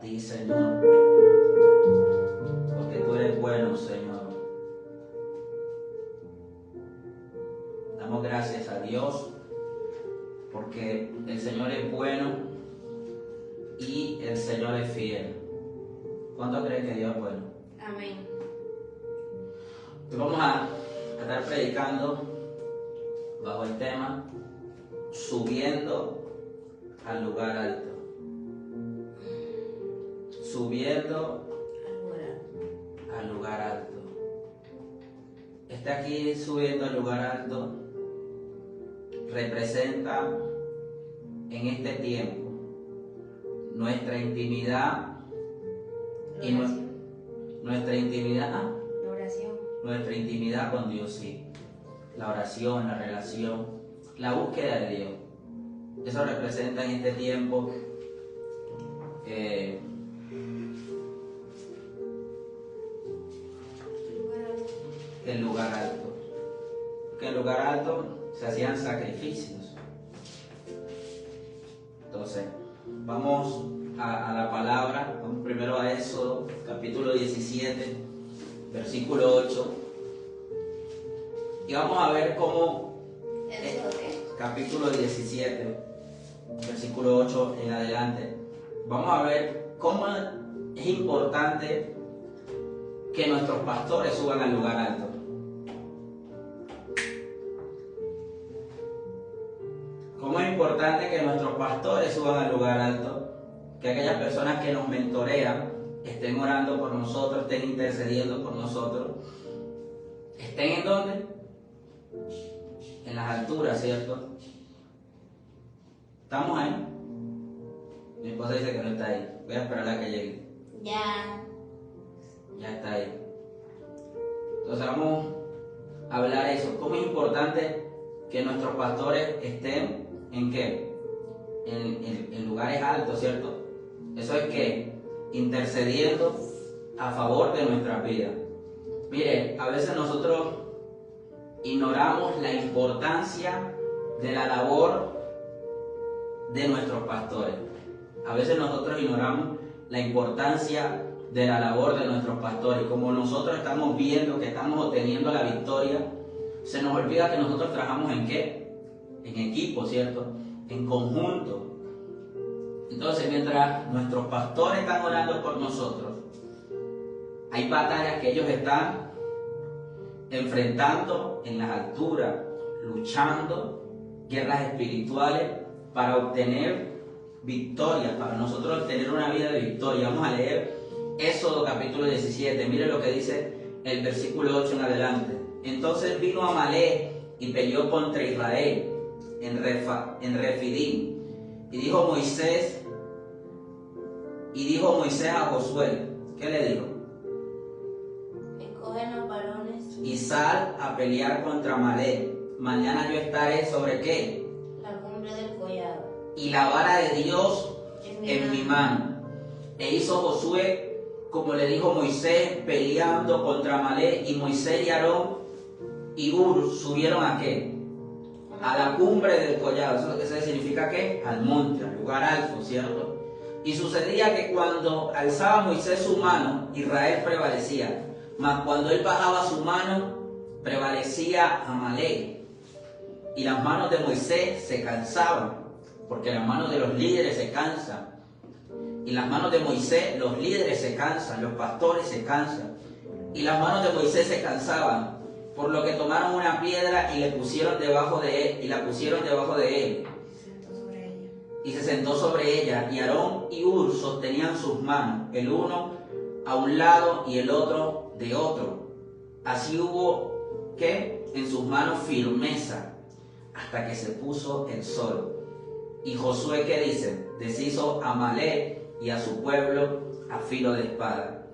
ti, Señor, porque tú eres bueno, Señor. Damos gracias a Dios porque el Señor es bueno y el Señor es fiel. ¿Cuánto creen que Dios es bueno? Amén. Hoy vamos a estar predicando bajo el tema subiendo al lugar alto. Subiendo al lugar alto. Está aquí subiendo al lugar alto representa en este tiempo nuestra intimidad y nuestra intimidad, nuestra intimidad con Dios, sí. La oración, la relación, la búsqueda de Dios. Eso representa en este tiempo el lugar alto. Porque en el lugar alto se hacían sacrificios. Entonces, vamos a la palabra. Vamos primero a Éxodo, capítulo 17, versículo 8. Y vamos a ver cómo capítulo 17, versículo 8 en adelante. Vamos a ver cómo es importante que nuestros pastores suban al lugar alto. Cómo es importante que nuestros pastores suban al lugar alto, que aquellas personas que nos mentorean estén orando por nosotros, estén intercediendo por nosotros. ¿Estén en dónde? En las alturas, ¿cierto? ¿Estamos ahí? Mi esposa dice que no está ahí. Voy a esperar a que llegue. Ya está ahí. Entonces vamos a hablar de eso. ¿Cómo es importante que nuestros pastores estén en qué? En lugares altos, ¿cierto? Eso es que intercediendo a favor de nuestras vidas. Mire, a veces nosotros ignoramos la importancia de la labor de nuestros pastores. A veces nosotros ignoramos la importancia de la labor de nuestros pastores. Como nosotros estamos viendo que estamos obteniendo la victoria, se nos olvida que nosotros trabajamos en qué? En equipo, ¿cierto? En conjunto. Entonces, mientras nuestros pastores están orando por nosotros, hay batallas que ellos están enfrentando en las alturas, luchando, guerras espirituales para obtener victoria, para nosotros tener una vida de victoria. Vamos a leer Éxodo capítulo 17, mire lo que dice el versículo 8 en adelante. Entonces vino Amalek y peleó contra Israel en Refidim. Y dijo Moisés a Josué, ¿qué le dijo? Escoge los varones Y sal a pelear contra Amalek. Mañana yo estaré sobre qué? la cumbre del collado. Y la vara de Dios en mi mano. E hizo Josué como le dijo Moisés, peleando contra Amalek. Y Moisés y Aarón y Hur subieron ¿a qué? A la cumbre del collado. ¿Eso significa qué? Al monte, al lugar alto, ¿cierto? Y sucedía que cuando alzaba Moisés su mano, Israel prevalecía. Mas cuando él bajaba su mano, prevalecía Amalek. Y las manos de Moisés se cansaban, porque las manos de los líderes se cansan. Y las manos de Moisés, los líderes se cansan, los pastores se cansan. Y las manos de Moisés se cansaban, por lo que tomaron una piedra y le pusieron debajo de él, y la pusieron debajo de él. Y se sentó sobre ella, y Aarón y Hur sostenían sus manos, el uno a un lado y el otro de otro. Así hubo que en sus manos firmeza, hasta que se puso el sol. Y Josué, ¿qué dice? Deshizo a Amalek y a su pueblo a filo de espada.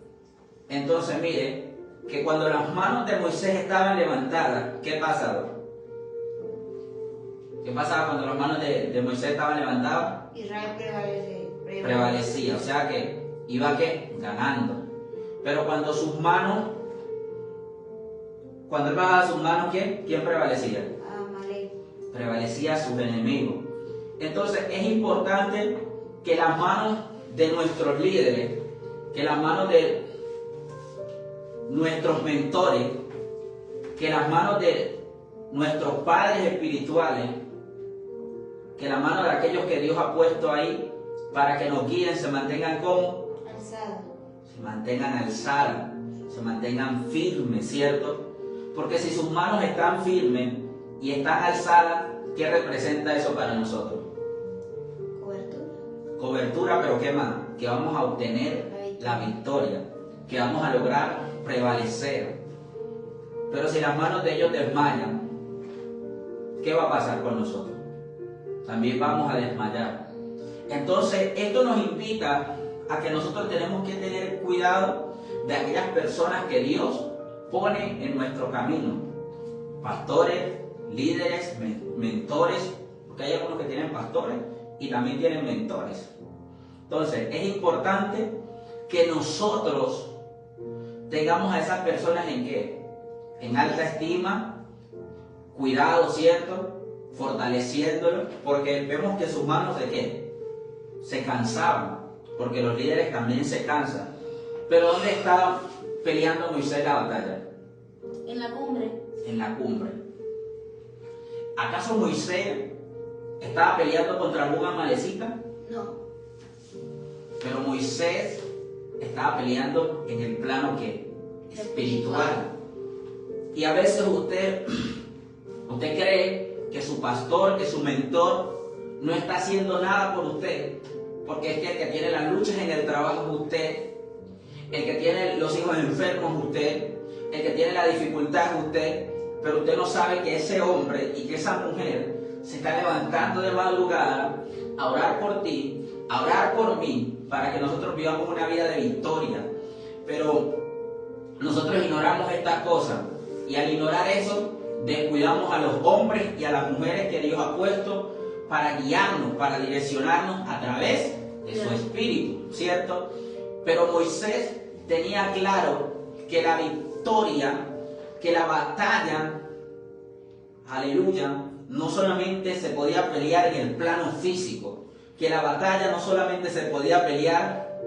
Entonces mire, que cuando las manos de Moisés estaban levantadas, ¿qué pasaba? ¿Qué pasaba cuando las manos de Moisés estaban levantadas? Israel Prevalecía, o sea que iba ¿qué? Ganando. Pero cuando sus manos, cuando él bajaba sus manos, ¿quién prevalecía? Amalek. Prevalecía a sus enemigos. Entonces es importante que las manos de nuestros líderes, que las manos de nuestros mentores, que las manos de nuestros padres espirituales, que las manos de aquellos que Dios ha puesto ahí para que nos guíen, se mantengan como Alzado. se mantengan alzadas, se mantengan firmes, ¿cierto? Porque si sus manos están firmes y están alzadas, ¿qué representa eso para nosotros? Cobertura. Cobertura, pero ¿qué más? Que vamos a obtener la victoria, que vamos a lograr prevalecer. Pero si las manos de ellos desmayan, ¿qué va a pasar con nosotros? También vamos a desmayar. Entonces, esto nos invita a que nosotros tenemos que tener cuidado de aquellas personas que Dios pone en nuestro camino. Pastores, líderes, mentores, porque hay algunos que tienen pastores y también tienen mentores. Entonces, es importante que nosotros tengamos a esas personas en ¿qué? En alta estima, cuidado, ¿cierto? Fortaleciéndolo, porque vemos que sus manos ¿de qué? Se cansaban, porque los líderes también se cansan. Pero ¿dónde estaba peleando Moisés la batalla? En la cumbre. En la cumbre. ¿Acaso Moisés estaba peleando contra algún amalecita? No. Pero Moisés estaba peleando en el plano ¿qué? Espiritual. Y a veces usted cree que su pastor, que su mentor no está haciendo nada por usted, porque es que el que tiene las luchas en el trabajo es usted, el que tiene los hijos enfermos es usted, el que tiene la dificultad es usted, pero usted no sabe que ese hombre y que esa mujer se está levantando de madrugada a orar por ti, a orar por mí, para que nosotros vivamos una vida de victoria. Pero nosotros ignoramos estas cosas, y al ignorar eso, descuidamos a los hombres y a las mujeres que Dios ha puesto para guiarnos, para direccionarnos a través de su espíritu, ¿cierto? Pero Moisés tenía claro que la victoria, que la batalla, aleluya, no solamente se podía pelear en el plano físico, que la batalla no solamente se podía pelear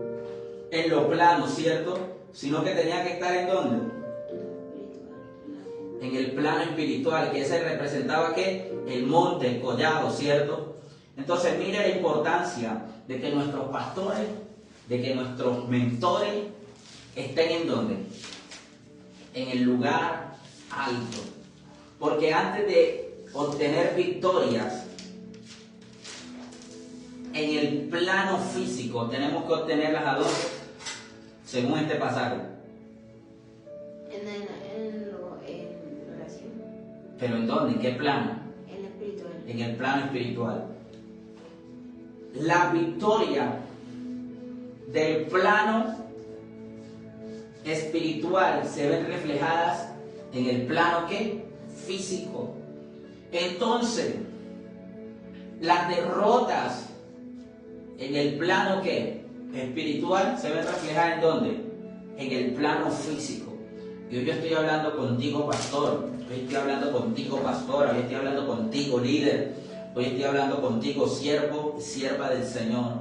en los planos, ¿cierto? Sino que tenía que estar ¿en dónde? En el plano espiritual, que ese representaba ¿qué? El monte, el collado, ¿cierto? Entonces mire la importancia de que nuestros pastores, de que nuestros mentores estén ¿en dónde? En el lugar alto. Porque antes de obtener victorias en el plano físico, tenemos que obtenerlas ¿a dónde? Según este pasaje. En oración. ¿Pero en dónde? ¿En qué plano? En el espiritual. En el plano espiritual. La victoria del plano espiritual se ven reflejadas en el plano ¿qué? Físico. Entonces, las derrotas en el plano ¿qué? Espiritual se ven reflejadas ¿en dónde? En el plano físico. Y hoy yo estoy hablando contigo, pastor. Hoy estoy hablando contigo, pastora. Hoy estoy hablando contigo, líder. Hoy estoy hablando contigo, siervo y sierva del Señor.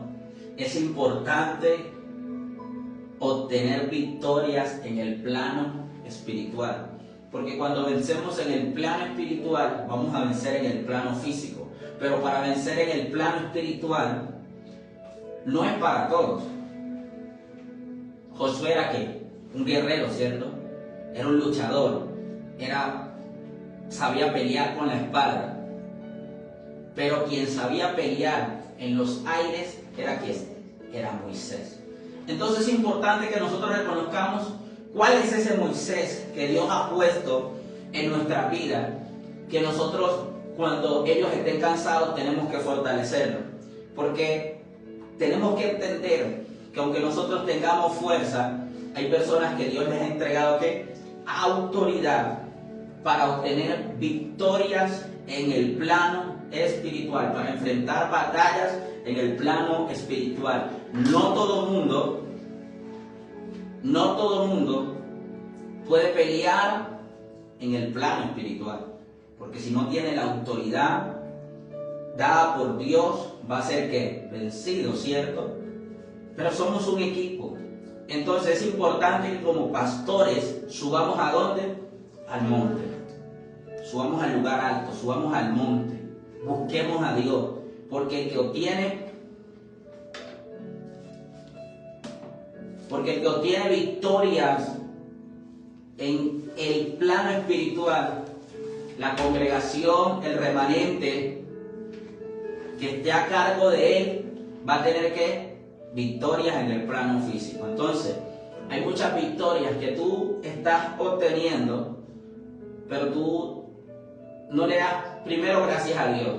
Es importante obtener victorias en el plano espiritual. Porque cuando vencemos en el plano espiritual, vamos a vencer en el plano físico. Pero para vencer en el plano espiritual, no es para todos. Josué era ¿qué? Un guerrero, ¿cierto? Era un luchador. Sabía pelear con la espada. Pero quien sabía pelear en los aires era ¿quién? Era Moisés. Entonces es importante que nosotros reconozcamos cuál es ese Moisés que Dios ha puesto en nuestra vida, que nosotros cuando ellos estén cansados tenemos que fortalecerlo, porque tenemos que entender que aunque nosotros tengamos fuerza, hay personas que Dios les ha entregado ¿qué? Autoridad para obtener victorias en el plano espiritual, para enfrentar batallas en el plano espiritual. No todo mundo puede pelear en el plano espiritual, porque si no tiene la autoridad dada por Dios, va a ser ¿qué? Vencido, ¿cierto? pero somos un equipo. Entonces es importante que como pastores subamos ¿a dónde? Al monte. Subamos al lugar alto, subamos al monte. Busquemos a Dios, porque el que obtiene victorias en el plano espiritual, la congregación, el remanente que esté a cargo de él, va a tener victorias en el plano físico. Entonces, hay muchas victorias que tú estás obteniendo, pero tú no le das primero gracias a Dios,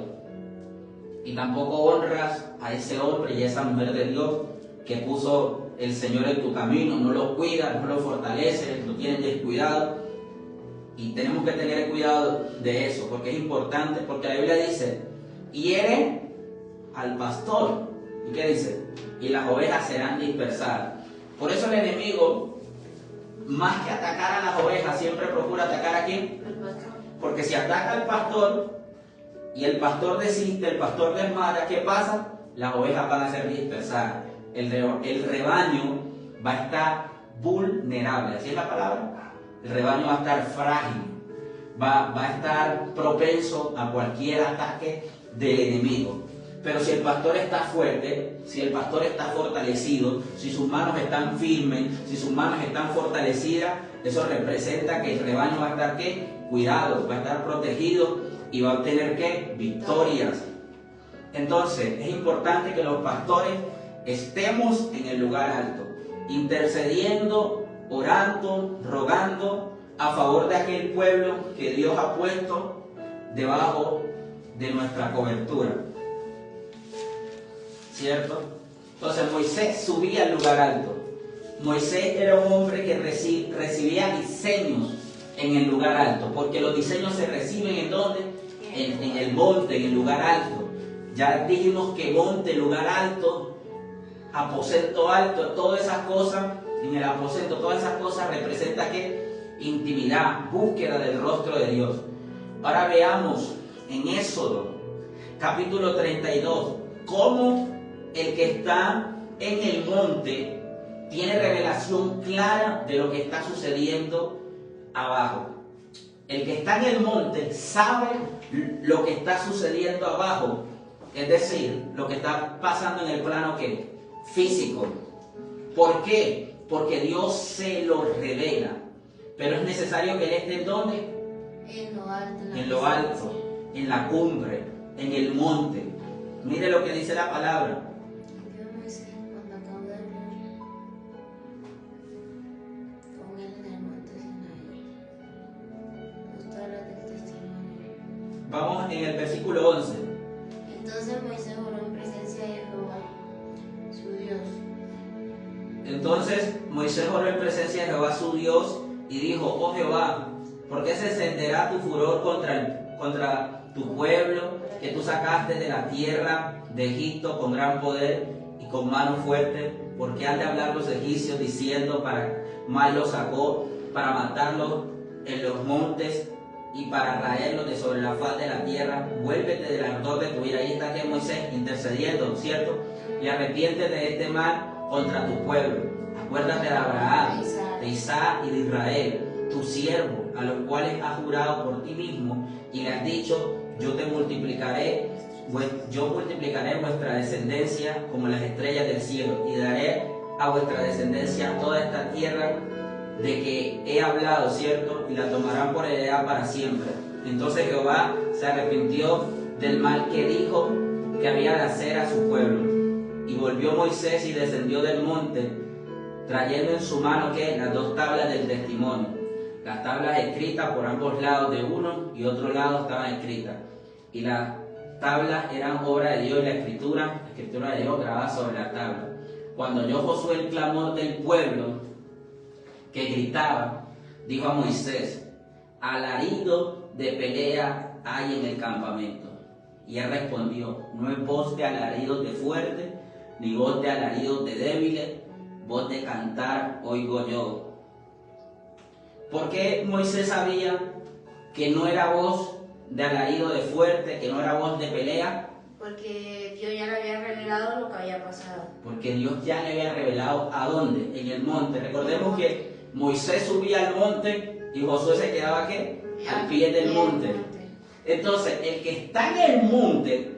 y tampoco honras a ese hombre y a esa mujer de Dios que puso el Señor en tu camino. No lo cuidas, no lo fortaleces, lo tienes descuidado. Y tenemos que tener cuidado de eso, porque es importante, porque la Biblia dice: hiere al pastor. ¿Y qué dice? Y las ovejas serán dispersadas. Por eso el enemigo, más que atacar a las ovejas, siempre procura atacar ¿a quién? Porque si ataca al pastor y el pastor desiste, el pastor desmaya, ¿qué pasa? Las ovejas van a ser dispersadas. El rebaño va a estar vulnerable, ¿así es la palabra? El rebaño va a estar frágil, va a estar propenso a cualquier ataque del enemigo. Pero si el pastor está fuerte, si el pastor está fortalecido, si sus manos están firmes, si sus manos están fortalecidas, eso representa que el rebaño va a estar cuidado, va a estar protegido y va a obtener victorias. Entonces es importante que los pastores estemos en el lugar alto, intercediendo, orando, rogando a favor de aquel pueblo que Dios ha puesto debajo de nuestra cobertura, ¿cierto? Entonces Moisés subía al lugar alto. Moisés era un hombre que recibía diseños en el lugar alto, porque los diseños se reciben ¿en dónde? En el monte, en el lugar alto. Ya dijimos que monte, lugar alto, aposento alto, todas esas cosas, en el aposento, todas esas cosas representan intimidad, búsqueda del rostro de Dios. Ahora veamos en Éxodo, capítulo 32, cómo el que está en el monte tiene revelación clara de lo que está sucediendo abajo. El que está en el monte sabe lo que está sucediendo abajo, es decir, lo que está pasando en el plano físico. ¿Por qué? Porque Dios se lo revela, pero es necesario que Él esté ¿en dónde? En lo alto, en la cumbre, en el monte. Mire lo que dice la palabra. Vamos en el versículo 11. Entonces Moisés oró en presencia de Jehová, su Dios. Entonces Moisés oró en presencia de Jehová su Dios y dijo: oh Jehová, ¿por qué se encenderá tu furor contra tu pueblo que tú sacaste de la tierra de Egipto con gran poder y con mano fuerte? ¿Por qué han de hablar los egipcios diciendo para mal los sacó, para matarlos en los montes y para raerlos de sobre la faz de la tierra? Vuélvete del ardor de tu ira. Ahí está que Moisés intercediendo, ¿cierto? Y arrepiéntete de este mal contra tu pueblo. Acuérdate de Abraham, de Isaac y de Israel, tu siervo, a los cuales has jurado por ti mismo, y le has dicho: yo multiplicaré vuestra descendencia como las estrellas del cielo, y daré a vuestra descendencia toda esta tierra de que he hablado, ¿cierto? Y la tomarán por heredad para siempre. Entonces Jehová se arrepintió del mal que dijo que había de hacer a su pueblo. Y volvió Moisés y descendió del monte, trayendo en su mano las 2 tablas del testimonio. Las tablas escritas por ambos lados de uno y otro lado estaban escritas. Y las tablas eran obra de Dios, y la escritura de Dios grabada sobre la tabla. Cuando oyó Josué el clamor del pueblo que gritaba, dijo a Moisés: alarido de pelea hay en el campamento. Y él respondió: no es voz de alaridos de fuerte, ni voz de alaridos de débiles, voz de cantar oigo yo. ¿Por qué Moisés sabía que no era voz de alarido de fuerte, que no era voz de pelea? Porque Dios ya le había revelado lo que había pasado. Porque Dios ya le había revelado a dónde, en el monte. Recordemos que Moisés subía al monte y Josué se quedaba ¿qué? Al pie del monte. Entonces, el que está en el monte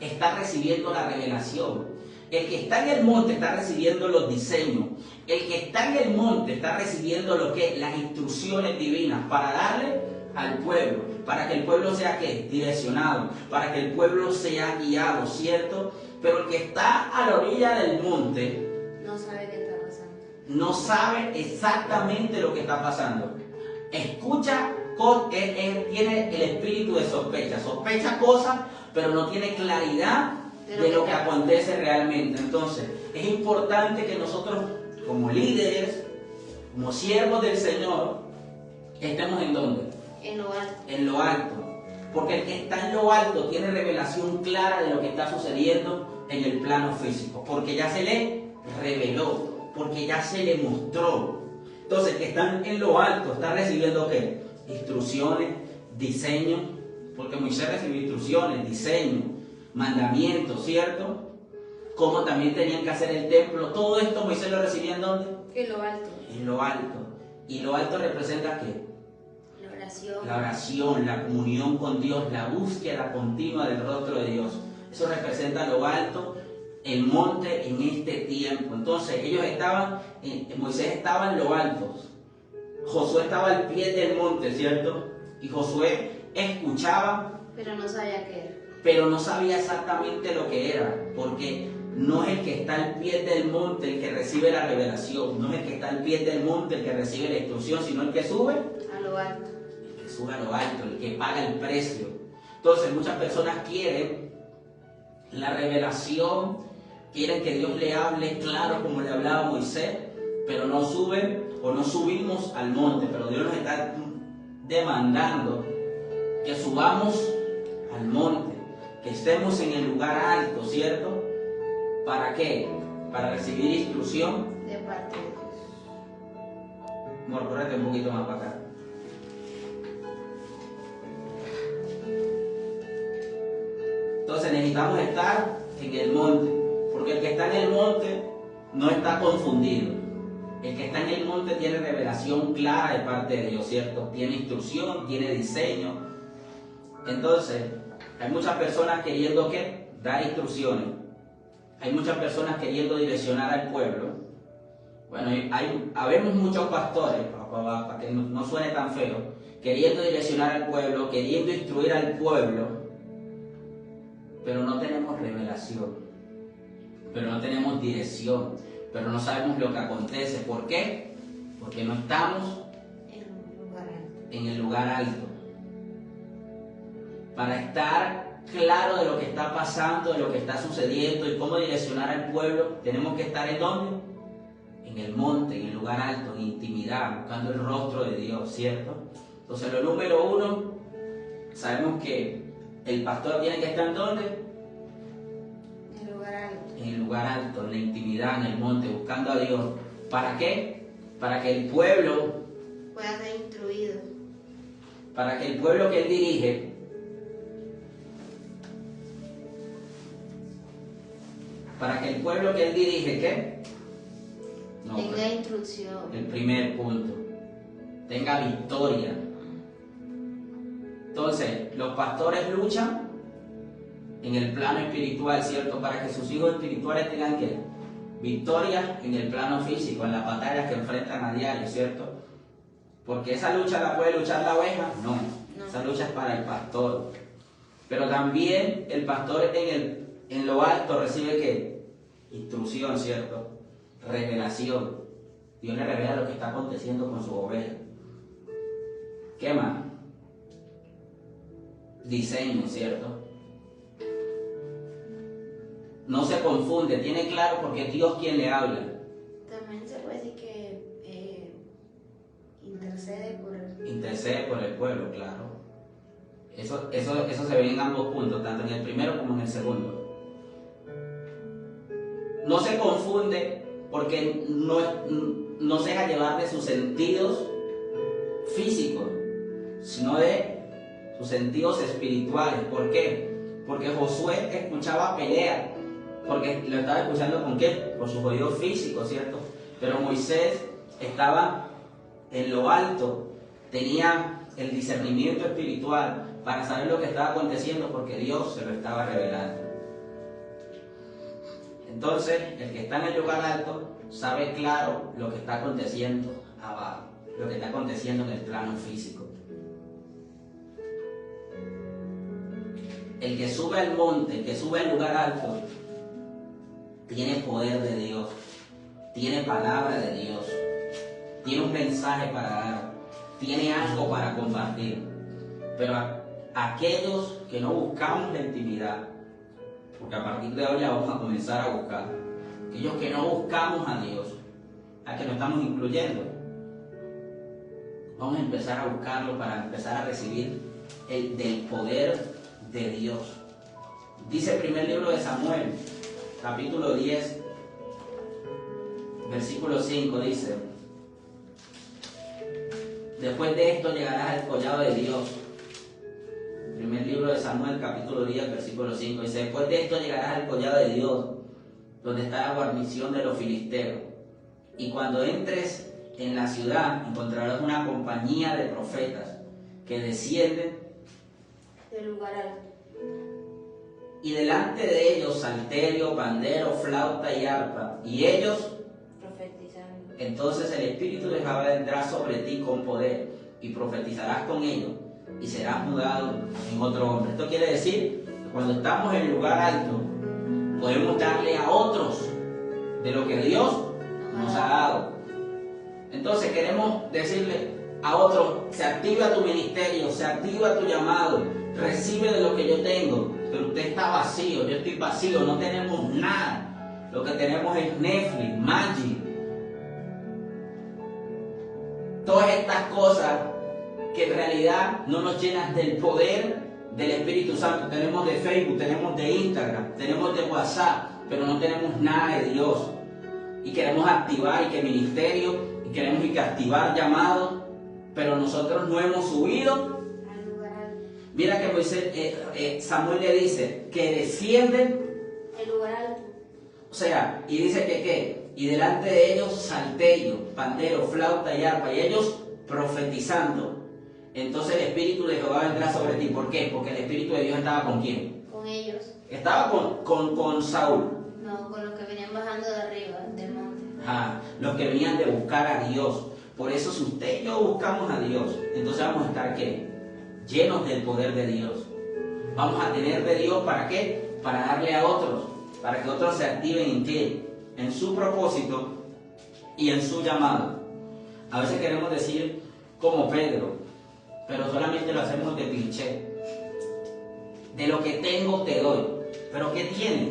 está recibiendo la revelación. El que está en el monte está recibiendo los diseños. El que está en el monte está recibiendo lo que las instrucciones divinas para darle al pueblo, para que el pueblo sea ¿qué? Direccionado, para que el pueblo sea guiado, ¿cierto? Pero el que está a la orilla del monte no sabe qué está pasando. No sabe exactamente lo que está pasando. Escucha, tiene el espíritu de sospecha. Sospecha cosas, pero no tiene claridad de lo que acontece realmente. Entonces, es importante que nosotros, como líderes, como siervos del Señor, estemos ¿en dónde? En lo alto. En lo alto. Porque el que está en lo alto tiene revelación clara de lo que está sucediendo en el plano físico. Porque ya se le reveló, porque ya se le mostró. Entonces, el que está en lo alto está recibiendo ¿qué? Instrucciones, diseño. Porque Moisés recibió instrucciones, diseño, mandamientos, ¿cierto? Como también tenían que hacer el templo. Todo esto Moisés lo recibía ¿en dónde? En lo alto. En lo alto. ¿Y lo alto representa qué? La oración. La oración, la comunión con Dios, la búsqueda continua del rostro de Dios. Eso representa lo alto, el monte en este tiempo. Entonces ellos estaban, Moisés estaba en lo alto. Josué estaba al pie del monte, ¿cierto? Y Josué escuchaba, pero no sabía qué era. Pero no sabía exactamente lo que era, porque no es el que está al pie del monte el que recibe la revelación, no es el que está al pie del monte el que recibe la instrucción, sino el que sube a lo alto. El que sube a lo alto, el que paga el precio. Entonces muchas personas quieren la revelación, quieren que Dios le hable claro como le hablaba a Moisés, pero no suben o no subimos al monte. Pero Dios nos está demandando que subamos al monte, que estemos en el lugar alto, ¿cierto? ¿Para qué? Para recibir instrucción de parte de Dios. Amor, córrete un poquito más para acá. Entonces necesitamos estar en el monte, porque el que está en el monte no está confundido. El que está en el monte tiene revelación clara de parte de Dios, ¿cierto? Tiene instrucción, tiene diseño. Entonces, hay muchas personas queriendo ¿qué? Dar instrucciones. Hay muchas personas queriendo direccionar al pueblo. Bueno, habemos muchos pastores, para que no suene tan feo, queriendo direccionar al pueblo, queriendo instruir al pueblo, pero no tenemos revelación, pero no tenemos dirección, pero no sabemos lo que acontece. ¿Por qué? Porque no estamos en el lugar alto. Para estar claro de lo que está pasando, de lo que está sucediendo y cómo direccionar al pueblo, tenemos que estar ¿en dónde? En el monte, en el lugar alto, en intimidad, buscando el rostro de Dios, ¿cierto? Entonces, lo número uno, sabemos que el pastor tiene que estar ¿en dónde? En el lugar alto. En el lugar alto, en la intimidad, en el monte, buscando a Dios. ¿Para qué? Para que el pueblo pueda ser instruido. Para que el pueblo que él dirige ¿qué? No, tenga instrucción. El primer punto, tenga victoria. Entonces, los pastores luchan en el plano espiritual, ¿cierto? Para que sus hijos espirituales tengan ¿qué? Victoria en el plano físico, en las batallas que enfrentan a diario, ¿cierto? Porque esa lucha la puede luchar la oveja, no. Esa lucha es para el pastor. Pero también el pastor en lo alto recibe ¿qué? Instrucción, ¿cierto? Revelación. Dios le revela lo que está aconteciendo con su oveja. ¿Qué más? Diseño, ¿cierto? No se confunde, tiene claro porque es Dios quien le habla. También se puede decir que intercede por el pueblo, claro. Eso se ve en ambos puntos, tanto en el primero como en el segundo. No se confunde porque no se deja llevar de sus sentidos físicos, sino de sus sentidos espirituales. ¿Por qué? porque Josué escuchaba pelea, porque lo estaba escuchando ¿con qué? Con sus oídos físicos, ¿cierto? Pero Moisés estaba en lo alto, tenía el discernimiento espiritual para saber lo que estaba aconteciendo porque Dios se lo estaba revelando. Entonces, el que está en el lugar alto sabe claro lo que está aconteciendo abajo, lo que está aconteciendo en el plano físico. El que sube al monte, el que sube al lugar alto, tiene poder de Dios, tiene palabra de Dios, tiene un mensaje para dar, tiene algo para compartir. Pero aquellos que no buscamos la intimidad, porque a partir de hoy ya vamos a comenzar a buscar, aquellos que no buscamos a Dios, a que nos estamos incluyendo, vamos a empezar a buscarlo para empezar a recibir del poder de Dios. Dice el primer libro de Samuel, capítulo 10, versículo 5, dice: después de esto llegarás al collado de Dios. Primer libro de Samuel, capítulo 10, versículo 5, dice: después de esto llegarás al collado de Dios, donde está la guarnición de los filisteos. Y cuando entres en la ciudad, encontrarás una compañía de profetas que descienden del lugar alto. Y delante de ellos salterio, pandero, flauta y arpa. Y ellos Profetizando. Entonces el Espíritu de Jehová vendrá sobre ti con poder, y profetizarás con ellos, y serás mudado en otro hombre. Esto quiere decir que cuando estamos en el lugar alto, podemos darle a otros de lo que Dios nos ha dado. Entonces queremos decirle a otros: se activa tu ministerio, se activa tu llamado, recibe de lo que yo tengo. Pero usted está vacío, yo estoy vacío, no tenemos nada. Lo que tenemos es Netflix, Magic, todas estas cosas que en realidad no nos llenan del poder del Espíritu Santo. Tenemos de Facebook, tenemos de Instagram, tenemos de WhatsApp, pero no tenemos nada de Dios. Y queremos activar y que ministerio, y queremos y que activar llamados, pero nosotros no hemos subido. Mira que Moisés, Samuel le dice que descienden el lugar alto. O sea, y dice que ¿qué? Y delante de ellos salterio, pandero, flauta y arpa, y ellos profetizando. Entonces el Espíritu de Jehová vendrá sobre ti. ¿Por qué? Porque el Espíritu de Dios estaba ¿con quién? Con ellos. Estaba con Saúl. No, con los que venían bajando de arriba, del monte. Los que venían de buscar a Dios. Por eso si usted y yo buscamos a Dios, entonces vamos a estar ¿qué? Llenos del poder de Dios. Vamos a tener de Dios ¿para qué? Para darle a otros, para que otros se activen en qué, en su propósito y en su llamado. A veces queremos decir como Pedro, pero solamente lo hacemos de cliché. De lo que tengo te doy. ¿Pero qué tienes?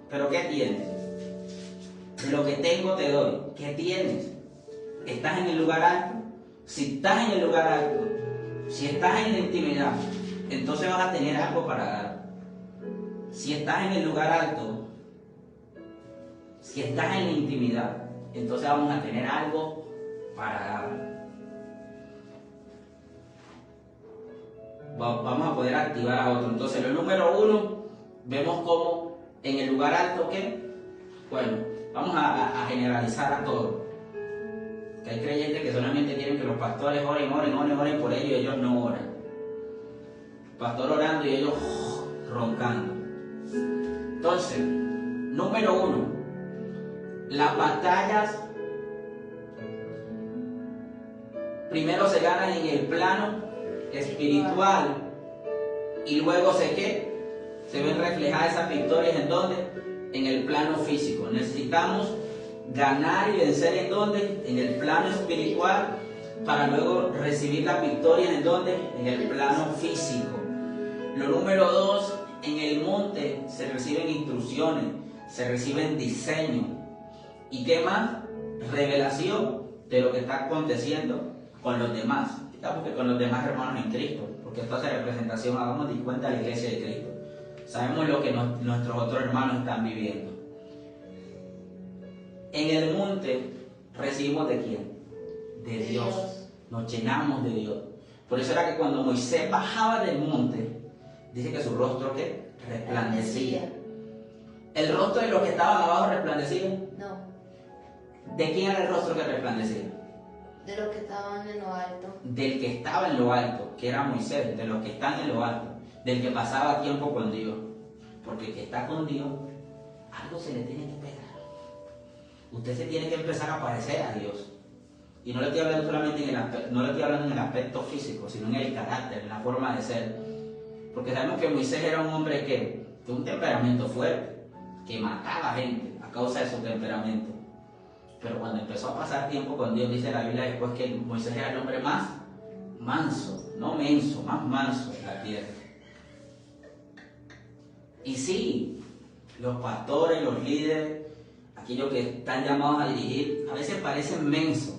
¿Pero qué tienes? De lo que tengo te doy. ¿Qué tienes? ¿Estás en el lugar alto? Si estás en el lugar alto, si estás en la intimidad, entonces vas a tener algo para dar. Si estás en el lugar alto, si estás en la intimidad, entonces vamos a tener algo para dar. Vamos a poder activar a otro. Entonces, lo número 1, vemos cómo en el lugar alto, ¿qué? Bueno, vamos a generalizar a todos. Que hay creyentes que solamente quieren que los pastores oren por ellos, y ellos no oran. El pastor orando y ellos roncando. Entonces, número 1, las batallas primero se ganan en el plano espiritual y luego se ven reflejadas esas victorias ¿en dónde? En el plano físico. Necesitamos ganar y vencer ¿en dónde? En el plano espiritual, para luego recibir las victorias ¿en dónde? En el plano físico. Lo número 2, en el monte se reciben instrucciones, se reciben diseños. ¿Y qué más? Revelación de lo que está aconteciendo con los demás. Digamos que con los demás hermanos en Cristo, porque esto hace representación, hagamos de cuenta de la iglesia de Cristo. Sabemos lo que nuestros otros hermanos están viviendo. En el monte recibimos ¿de quién? De Dios. Nos llenamos de Dios. Por eso era que cuando Moisés bajaba del monte, Dice que su rostro, ¿qué? Resplandecía. ¿El rostro de los que estaban abajo resplandecía? No, ¿De quién era el rostro que resplandecía? de los que estaban en lo alto. Del que estaba en lo alto, que era Moisés, de los que están en lo alto, del que pasaba tiempo con Dios. Porque el que está con Dios, algo se le tiene que pegar. Usted se tiene que empezar a parecer a Dios. Y no le estoy hablando solamente no le estoy hablando en el aspecto físico, sino en el carácter, en la forma de ser. Porque sabemos que Moisés era un hombre que de un temperamento fuerte, que mataba gente a causa de su temperamento. Pero cuando empezó a pasar tiempo con Dios, dice la Biblia después que Moisés era el hombre más manso, no menso, más manso de la tierra. Y sí, los pastores, los líderes, aquellos que están llamados a dirigir, a veces parecen mensos,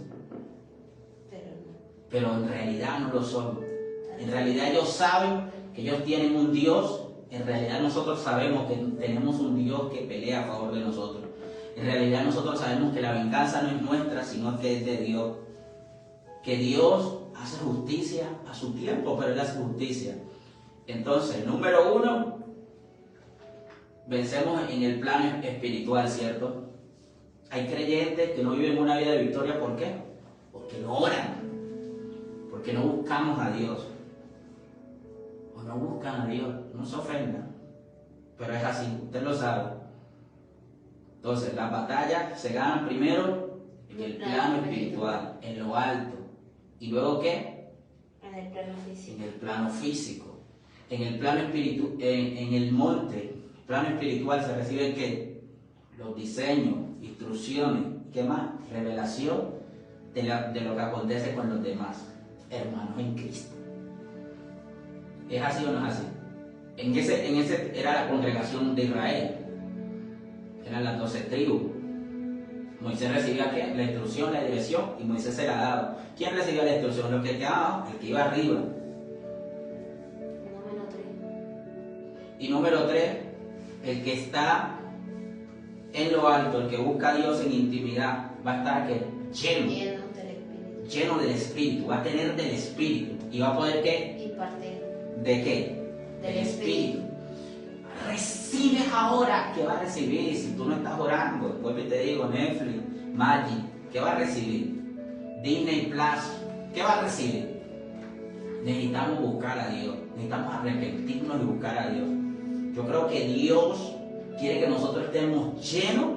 pero en realidad no lo son. En realidad ellos saben que ellos tienen un Dios. En realidad nosotros sabemos que tenemos un Dios que pelea a favor de nosotros. En realidad nosotros sabemos que la venganza no es nuestra, sino que es de Dios. Que Dios hace justicia a su tiempo, pero Él hace justicia. Entonces, número 1, vencemos en el plano espiritual, ¿cierto? Hay creyentes que no viven una vida de victoria, ¿por qué? Porque no oran, porque no buscamos a Dios. O no buscan a Dios, no se ofendan, pero es así, usted lo sabe. Entonces, las batallas se ganan primero en el plano espiritual, en lo alto. ¿Y luego qué? En el plano físico. En el plano físico. En el plano espiritual, en el monte, plano espiritual se reciben ¿qué? Los diseños, instrucciones, ¿qué más? Revelación de lo que acontece con los demás hermanos en Cristo. ¿Es así o no es así? En ese era la congregación de Israel. Eran las 12 tribus. Moisés recibía ¿qué? La instrucción, la dirección, y Moisés se la daba. ¿Quién recibía la instrucción? Los que quedaban, el que iba arriba. Número 3. Y número 3, el que está en lo alto, el que busca a Dios en intimidad, va a estar ¿qué? Lleno del Espíritu, va a tener del Espíritu. ¿Y va a poder qué? Y partir. ¿De qué? Del Espíritu. Recibes ahora. ¿Qué va a recibir? Si tú no estás orando, vuelvo y te digo, Netflix, Magic, ¿qué va a recibir? Disney Plus, ¿qué va a recibir? Necesitamos buscar a Dios, necesitamos arrepentirnos y buscar a Dios. Yo creo que Dios quiere que nosotros estemos llenos,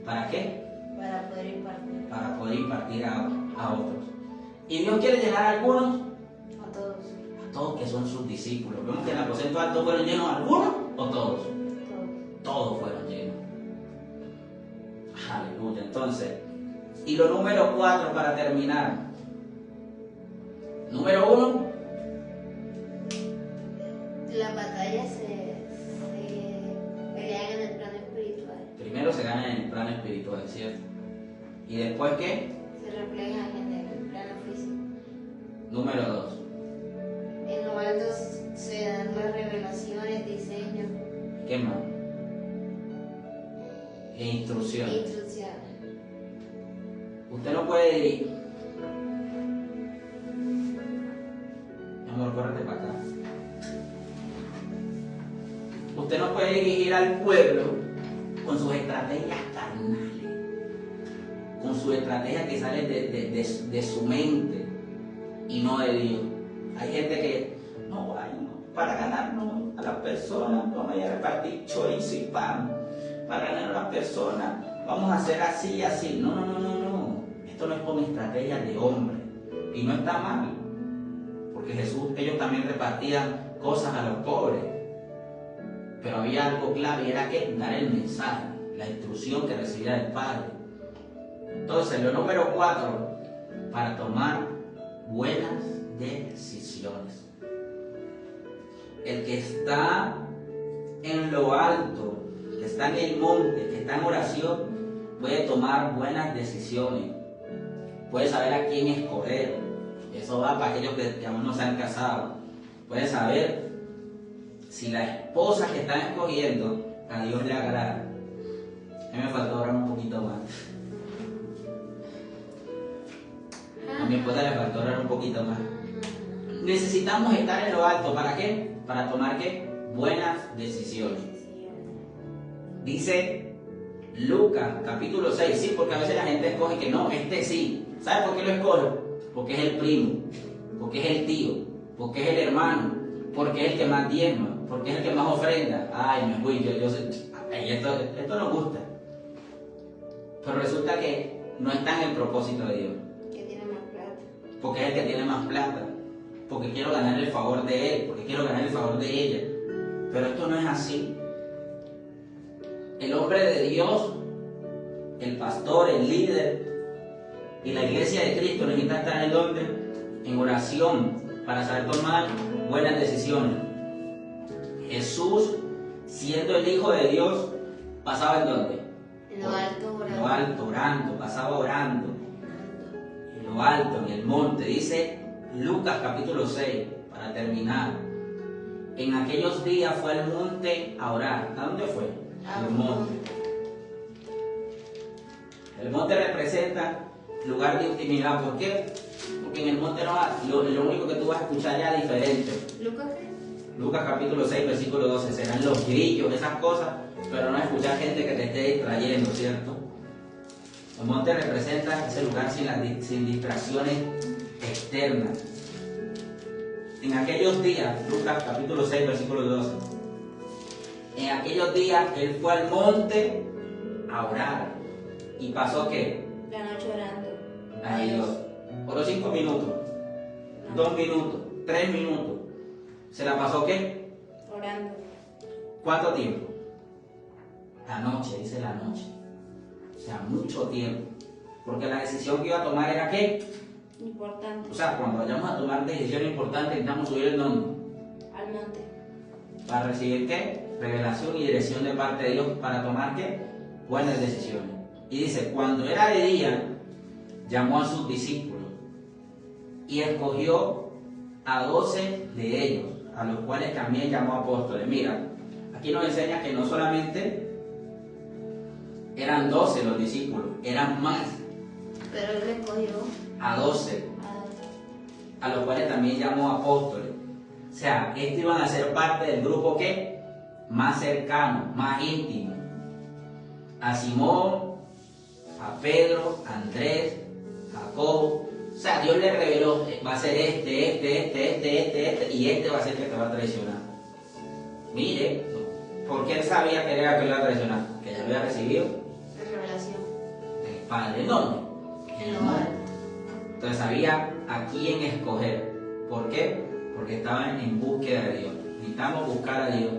¿para qué? Para poder impartir. Para poder impartir a otros. ¿Y Dios quiere llenar a algunos? A todos. A todos que son sus discípulos. Vemos que en el aposento alto fueron llenos algunos o todos. Todos. Todos fueron llenos. Aleluya. Entonces, y lo número 4 para terminar. Número 1. Las batallas se pelean en el plano espiritual. Primero se gana en el plano espiritual, ¿cierto? ¿Y después qué? Se reflejan en el plano físico. Número 2. En lo alto se dan las revelaciones, diseños. ¿Qué más? E instrucciones. Instrucciones. Usted no puede ir. Mi amor, córrete para acá. Usted no puede dirigir al pueblo con sus estrategias carnales, con sus estrategias que salen de su mente y no de Dios. Hay gente que, no, para ganarnos a las personas, vamos a ir a repartir chorizo y pan. Para ganar a las personas, vamos a hacer así y así. No. Esto no es con estrategias de hombre. Y no está mal. Porque ellos también repartían cosas a los pobres. Pero había algo clave, era que dar el mensaje, la instrucción que recibía el Padre. Entonces, lo número 4, para tomar buenas decisiones. El que está en lo alto, que está en el monte, que está en oración, puede tomar buenas decisiones. Puede saber a quién escoger. Eso va para aquellos que aún no se han casado. Puede saber si la esposa que están escogiendo a Dios le agrada. A mí me faltó orar un poquito más. A mi esposa le faltó orar un poquito más. Necesitamos estar en lo alto. ¿Para qué? Para tomar ¿qué? buenas decisiones. Dice Lucas capítulo 6, sí, porque a veces la gente escoge que no, este sí. ¿Sabe por qué lo escoge? Porque es el primo, porque es el tío, porque es el hermano, porque es el que más diezma, porque es el que más ofrenda. Ay, me voy, yo sé, esto nos gusta. Pero resulta que no está en el propósito de Dios. Que tiene más plata. Porque es el que tiene más plata, porque quiero ganar el favor de él, porque quiero ganar el favor de ella. Pero esto no es así. El hombre de Dios, el pastor, el líder y la iglesia de Cristo necesita estar en donde, en oración, para saber tomar buenas decisiones. Jesús, siendo el Hijo de Dios, pasaba en donde, En lo alto orando. en lo alto orando, pasaba orando. En lo alto, en el monte, dice Lucas capítulo 6, para terminar. En aquellos días fue al monte a orar. ¿A dónde fue? Al monte. El monte representa lugar de intimidad. ¿Por qué? Porque en el monte lo único que tú vas a escuchar ya es diferente. ¿Lucas qué? Lucas capítulo 6, versículo 12. Serán los grillos, esas cosas, pero no escuchar gente que te esté distrayendo, ¿cierto? El monte representa ese lugar sin distracciones externas. En aquellos días, Lucas capítulo 6, versículo 12. En aquellos días él fue al monte a orar. ¿Y pasó qué? La noche orando. A Dios. Oró 5 minutos, 2 minutos, 3 minutos. ¿Se la pasó qué? Orando. ¿Cuánto tiempo? La noche, dice la noche. O sea, mucho tiempo. Porque la decisión que iba a tomar era ¿qué? Importante. O sea, cuando vayamos a tomar decisiones importantes, necesitamos subir el nombre. Al monte. ¿Para recibir qué? Revelación y dirección de parte de Dios para tomar qué? Buenas decisiones. Y dice, cuando era de día, llamó a sus discípulos y escogió a 12 de ellos, a los cuales también llamó apóstoles. Mira, aquí nos enseña que no solamente eran 12 los discípulos, eran más. Pero él escogió A 12, a los cuales también llamó apóstoles. O sea, estos iban a ser parte del grupo ¿qué? Más cercano, más íntimo. A Simón, a Pedro, a Andrés, a Jacobo. O sea, Dios le reveló, va a ser este, y este va a ser el que te va a traicionar. Mire, porque él sabía que era el que lo iba a traicionar, que ya lo había recibido la revelación. el Padre. ¿Dónde? En lo alto. Entonces sabía a quién escoger. ¿Por qué? Porque estaban en búsqueda de Dios. Necesitamos buscar a Dios.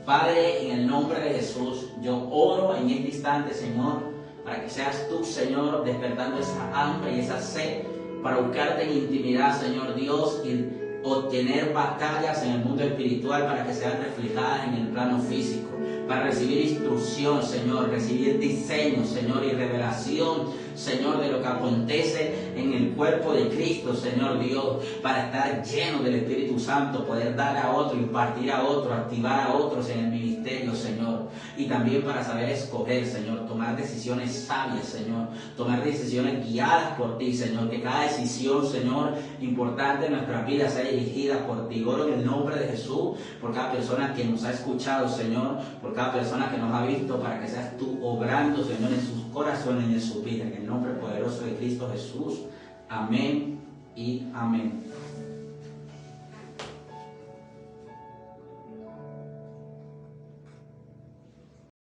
Padre, en el nombre de Jesús, yo oro en este instante, Señor, para que seas tú, Señor, despertando esa hambre y esa sed para buscarte en intimidad, Señor Dios, y obtener batallas en el mundo espiritual para que sean reflejadas en el plano físico, para recibir instrucción, Señor, recibir diseño, Señor, y revelación, Señor, de lo que acontece en el cuerpo de Cristo, Señor Dios, para estar lleno del Espíritu Santo, poder dar a otro, impartir a otro, activar a otros en el ministerio, Señor, y también para saber escoger, Señor, tomar decisiones sabias, Señor, tomar decisiones guiadas por ti, Señor, que cada decisión, Señor, importante en nuestras vidas sea dirigida por ti. Oro en el nombre de Jesús, por cada persona que nos ha escuchado, Señor, por cada persona que nos ha visto, para que seas tú obrando, Señor, en sus corazones y en su vida, en el nombre poderoso de Cristo Jesús. Amén y amén.